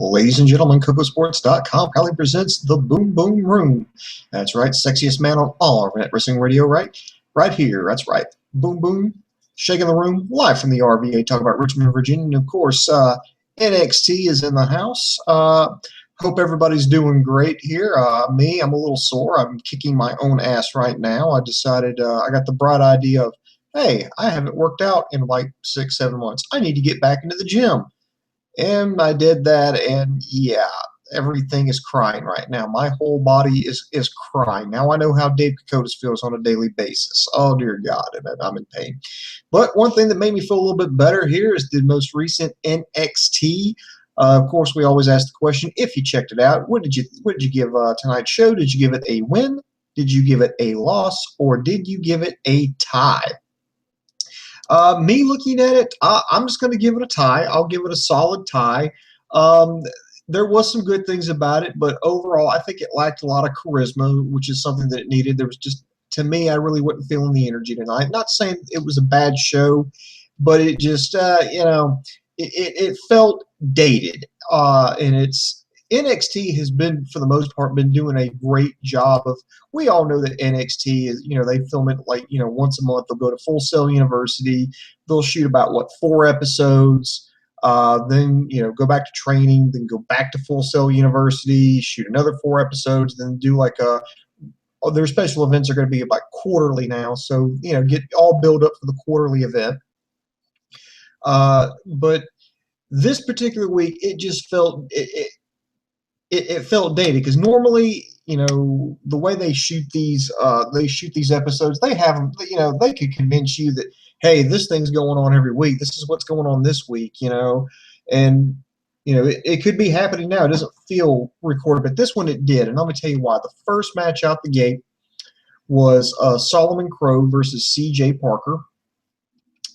Ladies and gentlemen, Kocosports.com proudly presents the Boom Boom Room. That's right, sexiest man on all our net wrestling radio, right here. That's right, Boom Boom, shaking the room, live from the RVA, talking about Richmond, Virginia. And of course, NXT is in the house. Hope everybody's doing great here. Me, I'm a little sore. I'm kicking my own ass right now. I decided I got the bright idea of, hey, I haven't worked out in like 6-7 months. I need to get back into the gym. And I did that, and yeah, everything is crying right now. My whole body is crying. Now I know how Dave Kocotas feels on a daily basis. Oh, dear God, and I'm in pain. But one thing that made me feel a little bit better here is the most recent NXT. Of course, we always ask the question, if you checked it out, what did you give tonight's show? Did you give it a win? Did you give it a loss? Or did you give it a tie? Me looking at it, I'm just going to give it a tie. I'll give it a solid tie. There was some good things about it, but overall, I think it lacked a lot of charisma, which is something that it needed. There was just, to me, I really wasn't feeling the energy tonight. Not saying it was a bad show, but it just, it felt dated. And it's NXT has been, for the most part, been doing a great job of. We all know that NXT is, they film it like, once a month. They'll go to Full Sail University. They'll shoot about, 4 episodes. Then, go back to training, then go back to Full Sail University, shoot another 4 episodes, then do like their special events are going to be about quarterly now. So, get all build up for the quarterly event. But this particular week, it just felt, it felt dated, because normally, the way they shoot these episodes, they have them, they could convince you that, hey, this thing's going on every week. This is what's going on this week, and, it could be happening now. It doesn't feel recorded, but this one it did. And I'm going to tell you why. The first match out the gate was Solomon Crowe versus CJ Parker.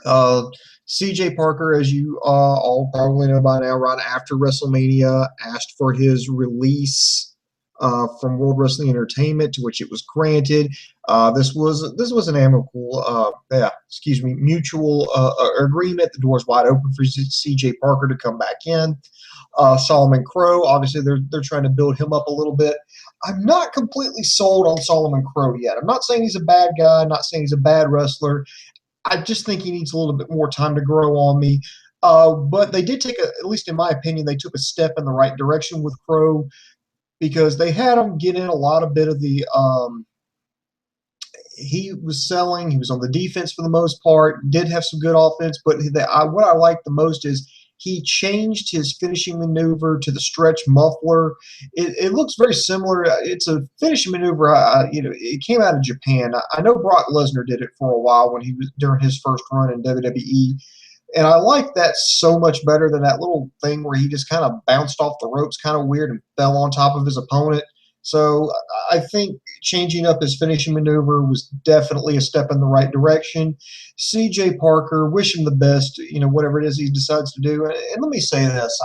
CJ Parker, as you all probably know by now, right after WrestleMania, asked for his release from World Wrestling Entertainment, to which it was granted. This was an amicable, mutual agreement. The door's wide open for CJ Parker to come back in. Solomon Crowe, obviously, they're trying to build him up a little bit. I'm not completely sold on Solomon Crowe yet. I'm not saying he's a bad guy. I'm not saying he's a bad wrestler. I just think he needs a little bit more time to grow on me. But they did take, at least in my opinion, they took a step in the right direction with Crowe, because they had him get in a lot of bit of the he was selling. He was on the defense for the most part, did have some good offense, but what I liked the most is he changed his finishing maneuver to the stretch muffler. It looks very similar. It's a finishing maneuver. It came out of Japan. I know Brock Lesnar did it for a while when he was during his first run in WWE, and I like that so much better than that little thing where he just kind of bounced off the ropes, kind of weird, and fell on top of his opponent. So I think changing up his finishing maneuver was definitely a step in the right direction. CJ Parker, wish him the best, whatever it is he decides to do. And let me say this.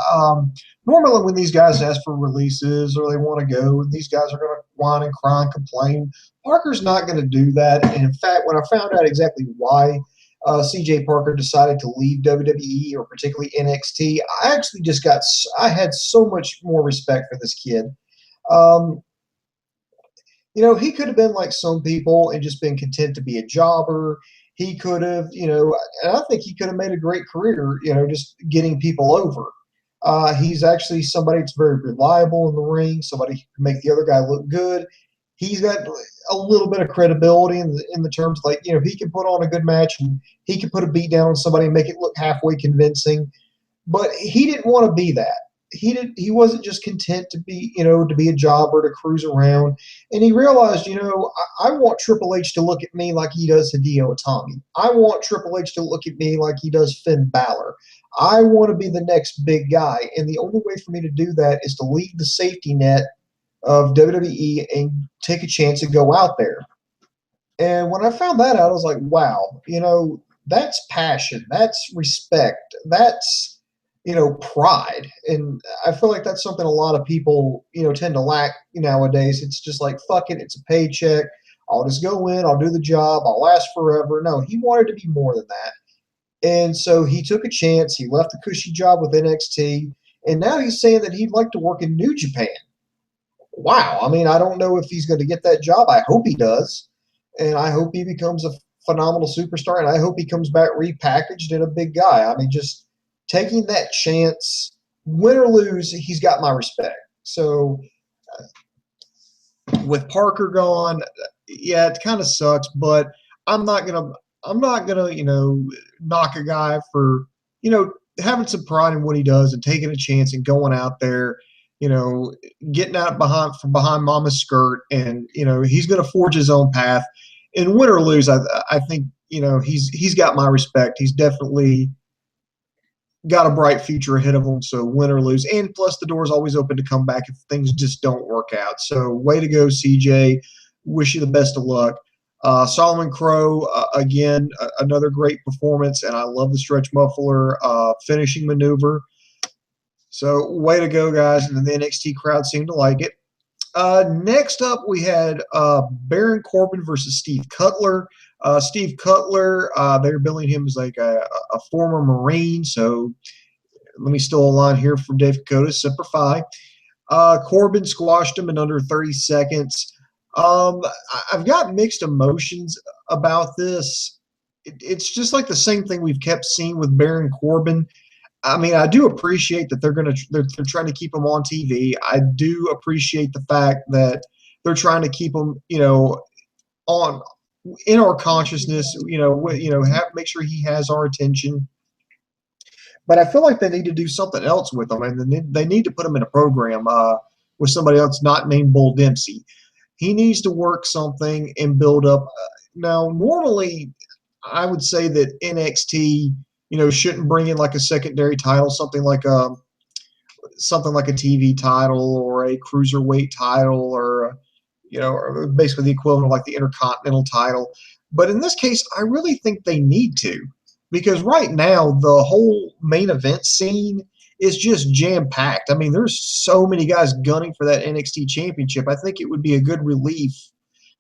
Normally when these guys ask for releases or they want to go, these guys are going to whine and cry and complain. Parker's not going to do that. And in fact, when I found out exactly why CJ Parker decided to leave WWE, or particularly NXT, I had so much more respect for this kid. He could have been like some people and just been content to be a jobber. He could have, and I think he could have made a great career, just getting people over. He's actually somebody that's very reliable in the ring, somebody who can make the other guy look good. He's got a little bit of credibility in the terms, like, he can put on a good match and he can put a beat down on somebody and make it look halfway convincing. But he didn't want to be that. He wasn't just content to be, to be a jobber, to cruise around. And he realized, I want Triple H to look at me like he does Hideo Itami. I want Triple H to look at me like he does Finn Balor. I want to be the next big guy. And the only way for me to do that is to leave the safety net of WWE and take a chance and go out there. And when I found that out, I was like, wow, that's passion. That's respect. That's, pride. And I feel like that's something a lot of people, tend to lack nowadays. It's just like, fuck it, it's a paycheck. I'll just go in, I'll do the job, I'll last forever. No, he wanted to be more than that. And so he took a chance. He left the cushy job with NXT. and now he's saying that he'd like to work in New Japan. Wow. I mean, I don't know if he's going to get that job. I hope he does, and I hope he becomes a phenomenal superstar, and I hope he comes back repackaged and a big guy. I mean, just taking that chance, win or lose, he's got my respect. So with Parker gone, yeah, it kind of sucks, but I'm not gonna knock a guy for having some pride in what he does and taking a chance and going out there, getting out from behind mama's skirt, and he's gonna forge his own path. And win or lose, I think he's got my respect. He's definitely got a bright future ahead of him, so win or lose. And plus, the door's always open to come back if things just don't work out. So way to go, CJ. Wish you the best of luck. Solomon Crow, again, another great performance, and I love the stretch muffler finishing maneuver. So way to go, guys. And the NXT crowd seemed to like it. Next up, we had Baron Corbin versus Steve Cutler. Steve Cutler, they're billing him as like a former Marine. So let me steal a line here from Dave Dakota, Semper Fi. Corbin squashed him in under 30 seconds. I've got mixed emotions about this. It's just like the same thing we've kept seeing with Baron Corbin. I mean, I do appreciate that they're trying to keep him on TV. I do appreciate the fact that they're trying to keep him, on in our consciousness. Make sure he has our attention. But I feel like they need to do something else with him, and they need to put him in a program with somebody else not named Bull Dempsey. He needs to work something and build up. Now, normally, I would say that NXT, shouldn't bring in like a secondary title, something like a TV title or a cruiserweight title, or or basically the equivalent of like the Intercontinental title. But in this case, I really think they need to, because right now the whole main event scene is just jam-packed. I mean, there's so many guys gunning for that NXT championship. I think it would be a good relief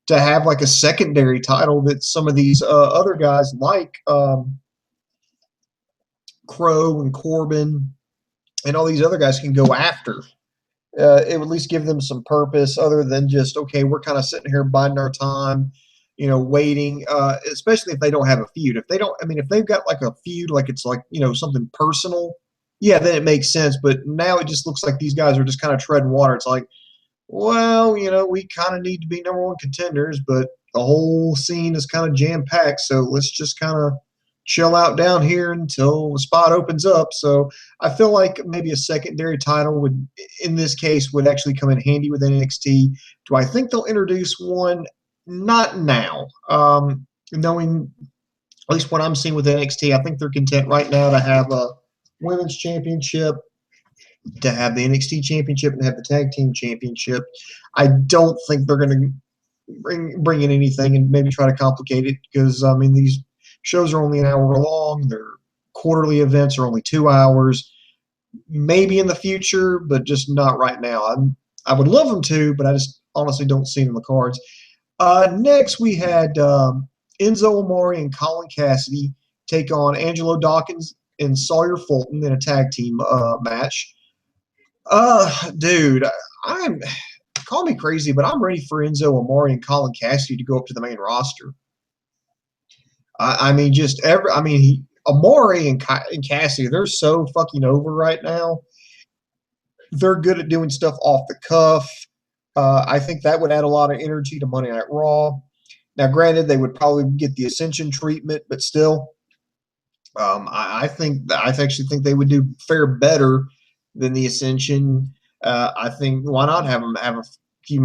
to have like a secondary title that some of these other guys like Crow and Corbin and all these other guys can go after. It would at least give them some purpose other than just, okay, we're kind of sitting here biding our time, waiting, especially if they don't have a feud. If they've got like a feud, like it's like, something personal, yeah, then it makes sense. But now it just looks like these guys are just kind of treading water. It's like, well, we kind of need to be number one contenders, but the whole scene is kind of jam-packed, so let's just kind of chill out down here until the spot opens up. So I feel like maybe a secondary title in this case, would actually come in handy with NXT. Do I think they'll introduce one? Not now. Knowing at least what I'm seeing with NXT, I think they're content right now to have a women's championship, to have the NXT championship, and have the tag team championship. I don't think they're going to bring in anything and maybe try to complicate it, because these shows are only an hour long. Their quarterly events are only 2 hours. Maybe in the future, but just not right now. I would love them to, but I just honestly don't see them in the cards. Next, we had Enzo Amore and Colin Cassidy take on Angelo Dawkins and Sawyer Fulton in a tag team match. Dude, call me crazy, but I'm ready for Enzo Amore and Colin Cassidy to go up to the main roster. Amore and Cassidy, they're so fucking over right now. They're good at doing stuff off the cuff. I think that would add a lot of energy to Monday Night Raw. Now, granted, they would probably get the Ascension treatment, but still, I actually think they would fare better than the Ascension. I think, why not have them have a few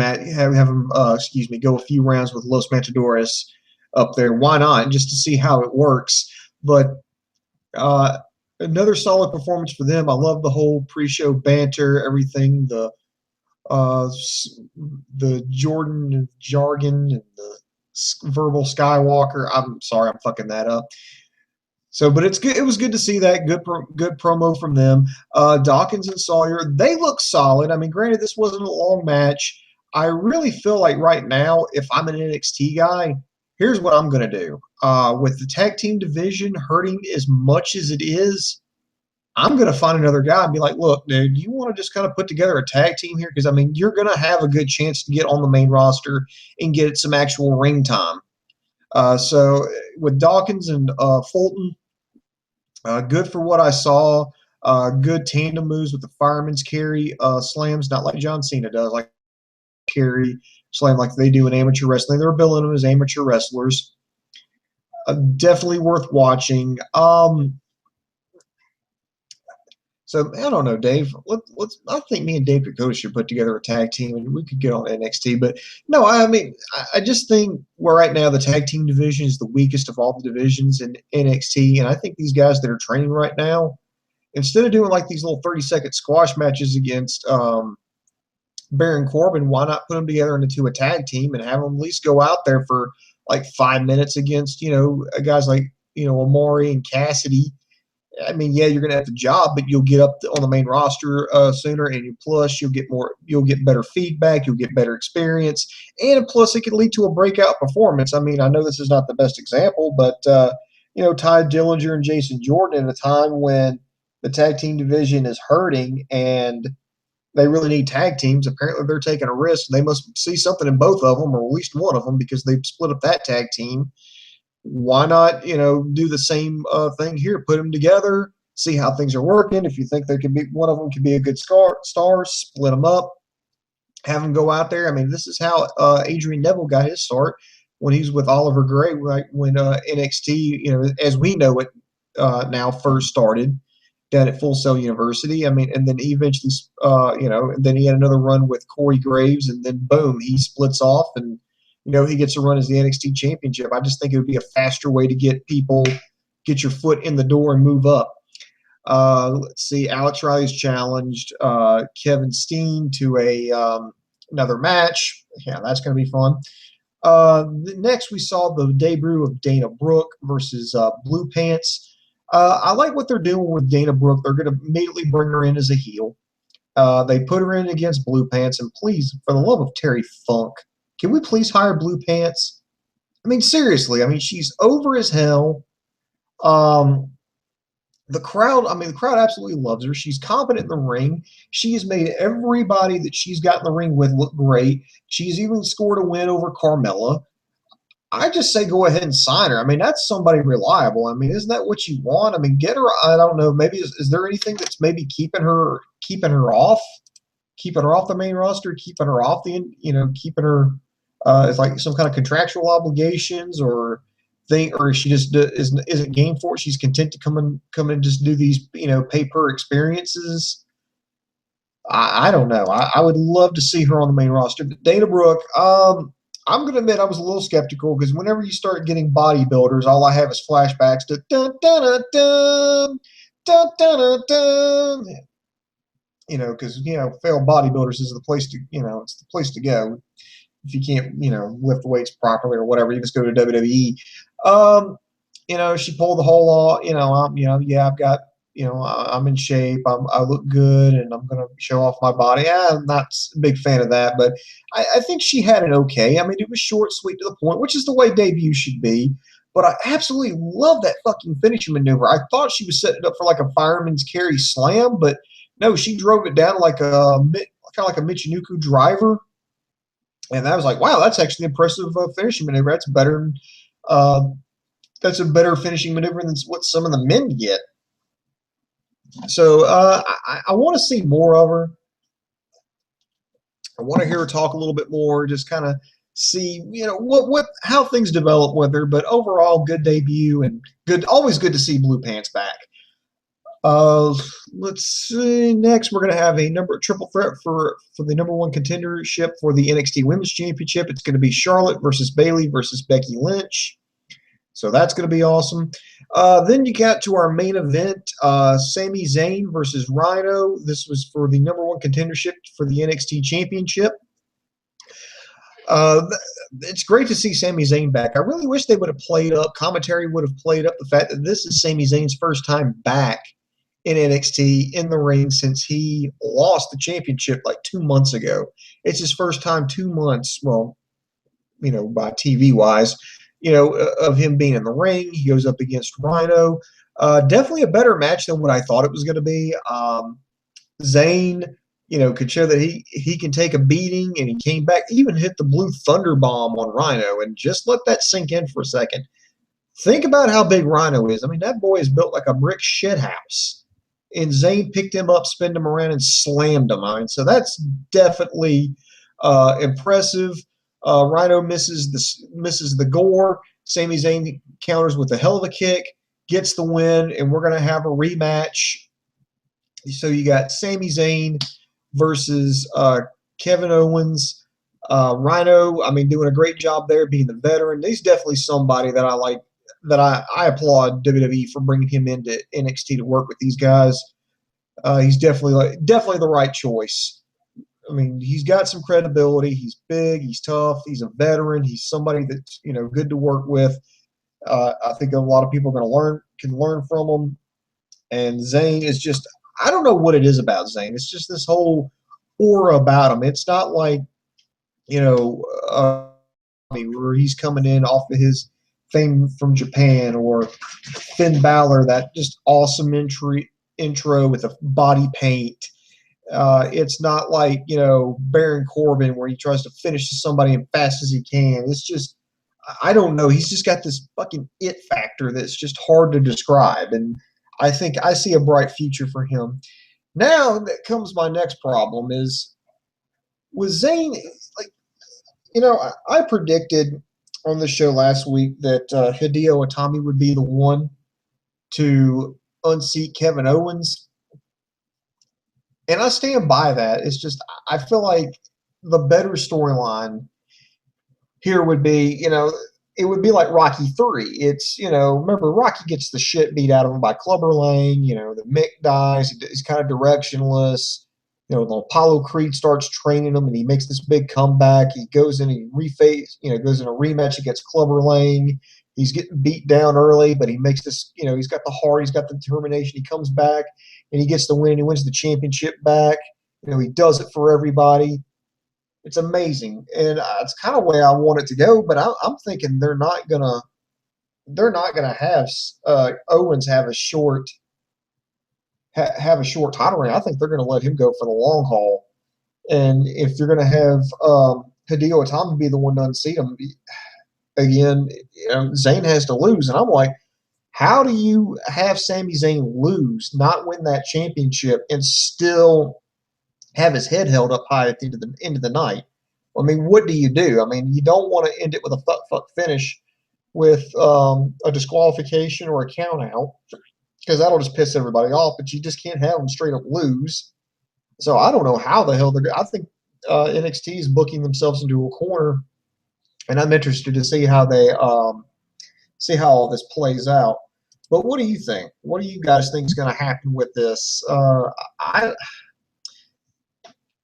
go a few rounds with Los Matadores up there? Why not? Just to see how it works. But another solid performance for them. I love the whole pre-show banter, everything, the Jordan jargon and the verbal Skywalker. I'm sorry, I'm fucking that up. So, but it's good. It was good to see that good promo from them. Dawkins and Sawyer, they look solid. I mean, granted, this wasn't a long match. I really feel like right now, if I'm an NXT guy, here's what I'm going to do. With the tag team division hurting as much as it is, I'm going to find another guy and be like, look, dude, you want to just kind of put together a tag team here? Because, I mean, you're going to have a good chance to get on the main roster and get some actual ring time. So with Dawkins and Fulton, good for what I saw. Good tandem moves with the fireman's carry slams, not like John Cena does, like carry slam like they do in amateur wrestling. They're billing them as amateur wrestlers. Definitely worth watching. So I don't know, Dave. Let's. I think me and Dave Dakota should put together a tag team, and we could get on NXT. But no, I mean, I just think where right now the tag team division is the weakest of all the divisions in NXT, and I think these guys that are training right now, instead of doing like these little 30-second squash matches against Baron Corbin, why not put them together into a tag team and have them at least go out there for like 5 minutes against guys like Amari and Cassidy. I mean, yeah, you're going to have the job, but you'll get up on the main roster sooner, and plus you'll get better feedback, you'll get better experience, and plus it could lead to a breakout performance. I mean, I know this is not the best example, but Ty Dillinger and Jason Jordan at a time when the tag team division is hurting and they really need tag teams. Apparently, they're taking a risk. They must see something in both of them, or at least one of them, because they've split up that tag team. Why not, do the same thing here? Put them together, see how things are working. If you think there could be one of them could be a good star, split them up, have them go out there. I mean, this is how Adrian Neville got his start when he was with Oliver Gray, right when NXT, as we know it now, first started down at Full Sail University. I mean, and then he eventually, and then he had another run with Corey Graves, and then boom, he splits off and he gets a run as the NXT championship. I just think it would be a faster way to get your foot in the door and move up. Let's see. Alex Riley's challenged Kevin Steen to another match. Yeah, that's going to be fun. Next, we saw the debut of Dana Brooke versus Blue Pants. I like what they're doing with Dana Brooke. They're going to immediately bring her in as a heel. They put her in against Blue Pants, and please, for the love of Terry Funk, can we please hire Blue Pants? I mean, seriously. I mean, she's over as hell. The crowd absolutely loves her. She's competent in the ring. She has made everybody that she's got in the ring with look great. She's even scored a win over Carmella. I just say go ahead and sign her. I mean, that's somebody reliable. I mean, isn't that what you want? I mean, get her. I don't know. Maybe is there anything that's maybe keeping her off the main roster, keeping her off keeping her it's like some kind of contractual obligations or thing, or she just isn't game for it. She's content to come and just do these pay per experiences. I don't know. I would love to see her on the main roster. But Dana Brooke, I'm going to admit I was a little skeptical because whenever you start getting bodybuilders, all I have is flashbacks to dun dun dun dun dun dun dun dun. Because failed bodybuilders is the place to it's the place to go if you can't lift weights properly or whatever. You just go to WWE. She pulled the whole law. I've got I'm in shape. I look good, and I'm gonna show off my body. I'm not a big fan of that, but I think she had it okay. I mean, it was short, sweet, to the point, which is the way debut should be. But I absolutely love that fucking finishing maneuver. I thought she was setting it up for like a fireman's carry slam, but no, she drove it down like kind of like a Michinoku driver. And I was like, wow, that's actually impressive finishing maneuver. That's better. That's a better finishing maneuver than what some of the men get. So I want to see more of her. I want to hear her talk a little bit more, just kind of see, how things develop with her. But overall, good debut and always good to see Blue Pants back. Let's see. Next, we're going to have a triple threat for the number one contendership for the NXT Women's Championship. It's going to be Charlotte versus Bayley versus Becky Lynch. So that's going to be awesome. Then you got to our main event, Sami Zayn versus Rhino. This was for the number one contendership for the NXT Championship. It's great to see Sami Zayn back. I really wish they would have commentary would have played up the fact that this is Sami Zayn's first time back in NXT in the ring since he lost the championship like 2 months ago. It's his first time 2 months, well, by TV wise, of him being in the ring. He goes up against Rhino. Definitely a better match than what I thought it was going to be. Zayn, could show that he can take a beating, and he came back, even hit the blue thunder bomb on Rhino, and just let that sink in for a second. Think about how big Rhino is. I mean, that boy is built like a brick shit house. And Zayn picked him up, spun him around, and slammed him. I mean, so that's definitely impressive. Rhino misses the gore. Sami Zayn counters with a hell of a kick, gets the win, and we're going to have a rematch. So you got Sami Zayn versus Kevin Owens. Rhino, I mean, doing a great job there, being the veteran. He's definitely somebody that I like, that I applaud WWE for bringing him into NXT to work with these guys. He's definitely the right choice. I mean, he's got some credibility. He's big. He's tough. He's a veteran. He's somebody that's good to work with. I think a lot of people are going to can learn from him. And Zayn is just, I don't know what it is about Zayn. It's just this whole aura about him. It's not like where he's coming in off of his fame from Japan, or Finn Balor, that just awesome intro with a body paint. It's not like Baron Corbin, where he tries to finish somebody as fast as he can. It's just, I don't know. He's just got this fucking it factor that's just hard to describe, and I think I see a bright future for him. Now that comes my next problem is with Zayn. Like, I predicted on the show last week that Hideo Itami would be the one to unseat Kevin Owens. And I stand by that. It's just, I feel like the better storyline here would be, it would be like Rocky 3. It's, remember, Rocky gets the shit beat out of him by Clubber Lang. The Mick dies. He's kind of directionless. The Apollo Creed starts training him, and he makes this big comeback. He goes in, goes in a rematch against Clubber Lang. He's getting beat down early, but he makes this, he's got the heart, he's got the determination. He comes back, and he gets the win. He wins the championship back. He does it for everybody. It's amazing, and it's kind of the way I want it to go. But I'm thinking they're not gonna have Owens have a short title reign. I think they're gonna let him go for the long haul. And if you're gonna have Hideo Itami be the one to unseat him again, Zayn has to lose. And I'm like, how do you have Sami Zayn lose, not win that championship, and still have his head held up high at the end of the night? I mean, what do you do? I mean, you don't want to end it with a fuck finish with a disqualification or a count out, because that'll just piss everybody off. But you just can't have them straight up lose. So I don't know how the hell they're. I think NXT is booking themselves into a corner, and I'm interested to see how they see how all this plays out. But what do you think? What do you guys think is going to happen with this?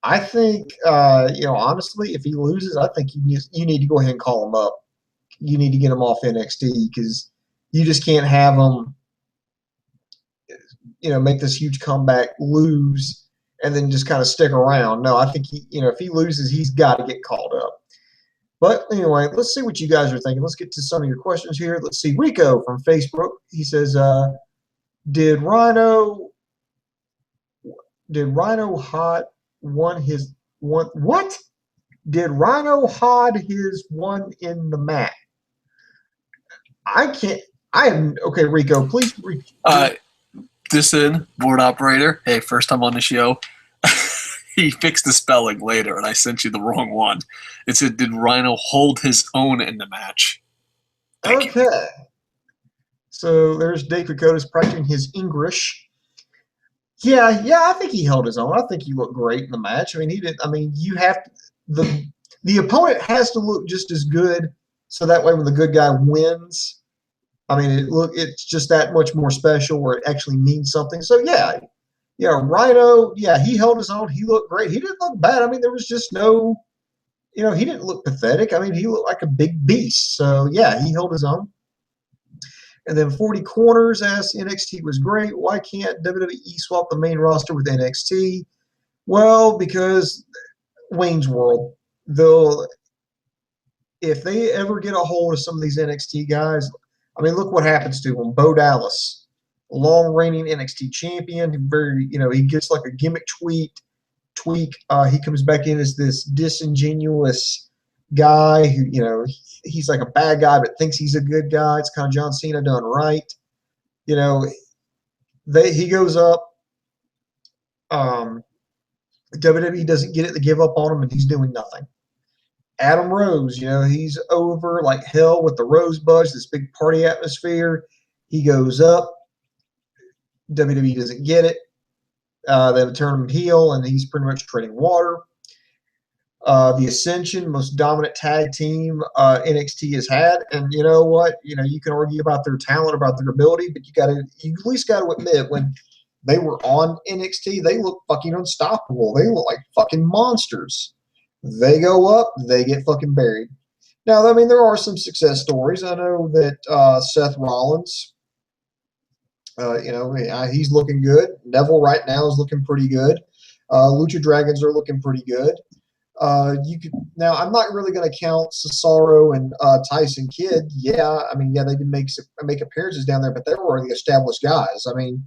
I think, honestly, if he loses, I think you need to go ahead and call him up. You need to get him off NXT, because you just can't have him, make this huge comeback, lose, and then just kind of stick around. No, I think if he loses, he's got to get called up. But anyway, let's see what you guys are thinking. Let's get to some of your questions here. Let's see. Rico from Facebook. He says, "Did Rhino Hot won his one? What? Did Rhino Hod his one in the mat?" I can't. I am okay. Rico, please. This in board operator. Hey, first time on the show. He fixed the spelling later, and I sent you the wrong one. It said, "Did Rhino hold his own in the match?" Thank you. So there's Dave Kocosports practicing his English. Yeah, I think he held his own. I think he looked great in the match. I mean, he did. I mean, you have to, the opponent has to look just as good, so that way when the good guy wins, I mean, it's just that much more special, where it actually means something. So yeah, Rhino, he held his own. He looked great. He didn't look bad. I mean, there was just no, he didn't look pathetic. I mean, he looked like a big beast. So yeah, he held his own. And then 40 Corners asks, NXT was great. Why can't WWE swap the main roster with NXT? Well, because Wayne's World. If they ever get a hold of some of these NXT guys, I mean, look what happens to them. Bo Dallas. long reigning NXT champion. Very, he gets like a gimmick tweak. He comes back in as this disingenuous guy who, he's like a bad guy but thinks he's a good guy. It's kind of John Cena done right. He goes up. WWE doesn't get it to give up on him, and he's doing nothing. Adam Rose, he's over like hell with the Rosebuds, this big party atmosphere. He goes up. WWE doesn't get it. They turn him heel, and he's pretty much treading water. The Ascension, most dominant tag team NXT has had, and you know what? You can argue about their talent, about their ability, but you at least got to admit when they were on NXT, they look fucking unstoppable. They look like fucking monsters. They go up, they get fucking buried. Now, I mean, there are some success stories. I know that Seth Rollins, he's looking good. Neville right now is looking pretty good. Lucha Dragons are looking pretty good. Now, I'm not really going to count Cesaro and Tyson Kidd. Yeah, they did make appearances down there, but they were already established guys. I mean,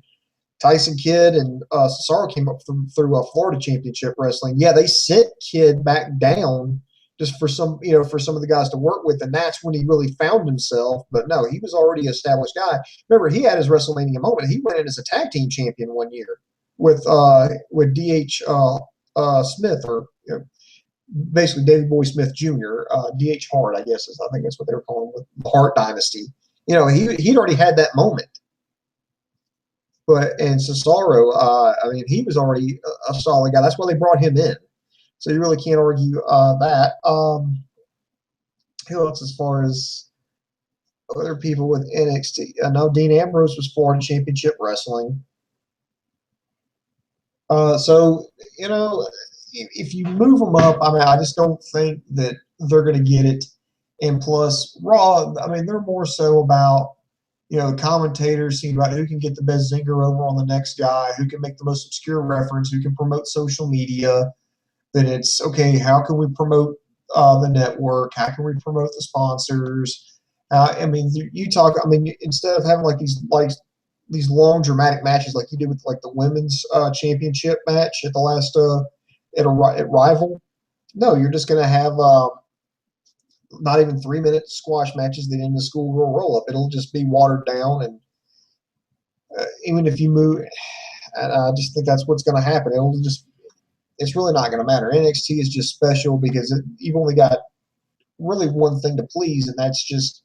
Tyson Kidd and Cesaro came up through Florida Championship Wrestling. Yeah, they sent Kidd back down just for some of the guys to work with, and that's when he really found himself. But no, he was already an established guy. Remember, he had his WrestleMania moment. He went in as a tag team champion one year with D.H. Smith, or basically David Boy Smith Jr., D.H. Hart, I guess I think that's what they were calling him, with the Hart Dynasty. He'd already had that moment. And Cesaro, he was already a solid guy. That's why they brought him in. So you really can't argue that. Who else as far as other people with NXT? I know Dean Ambrose was Florida Championship Wrestling. So, if you move them up, I just don't think that they're going to get it. And plus, Raw, they're more so about, commentators seeing about who can get the best zinger over on the next guy, who can make the most obscure reference, who can promote social media. Then it's, okay, how can we promote the network? How can we promote the sponsors? Instead of having these long dramatic matches like you did with the women's championship match at the last at Rival, no, you're just going to have not even 3-minute squash matches that end the schoolgirl roll up. It'll just be watered down, and even if you move, I just think that's what's going to happen. It's really not going to matter. NXT is just special because you've only got really one thing to please, and that's just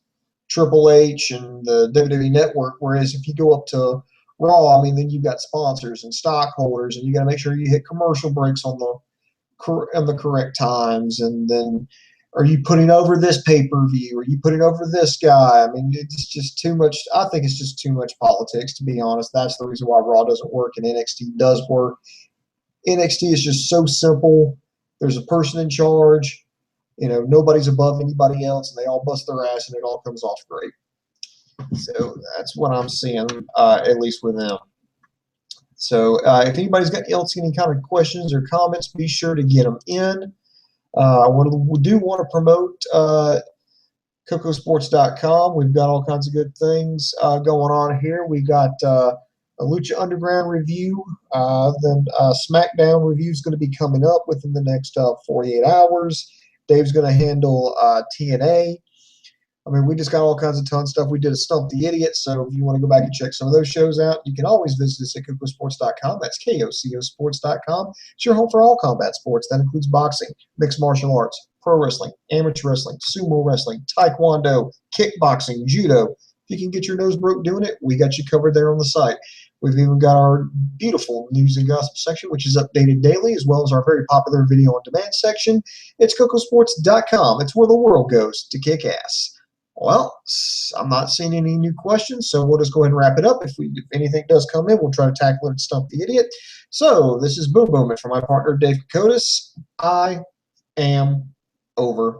Triple H and the WWE Network. Whereas if you go up to Raw, then you've got sponsors and stockholders, and you got to make sure you hit commercial breaks on the correct times. And then, are you putting over this pay-per-view? Are you putting over this guy? It's just too much. I think it's just too much politics, to be honest. That's the reason why Raw doesn't work and NXT does work. NXT is just so simple. There's a person in charge. Nobody's above anybody else, and they all bust their ass, and it all comes off great. So that's what I'm seeing, at least with them. So if anybody's got any kind of questions or comments, be sure to get them in. We do want to promote Kocosports.com. We've got all kinds of good things going on here. We got a Lucha Underground review. Then SmackDown review is going to be coming up within the next 48 hours. Dave's going to handle TNA. We just got all kinds of ton stuff. We did a Stump the Idiot, so if you want to go back and check some of those shows out, you can always visit us at Kocosports.com. That's KOCOsports.com. It's your home for all combat sports. That includes boxing, mixed martial arts, pro wrestling, amateur wrestling, sumo wrestling, taekwondo, kickboxing, judo. If you can get your nose broke doing it, we got you covered there on the site. We've even got our beautiful news and gossip section, which is updated daily, as well as our very popular video on demand section. It's Kocosports.com. It's where the world goes to kick ass. Well, I'm not seeing any new questions, so we'll just go ahead and wrap it up. If anything does come in, we'll try to tackle it and Stump the Idiot. So this is Boom Boom, and for my partner Dave Kokotis, I am over.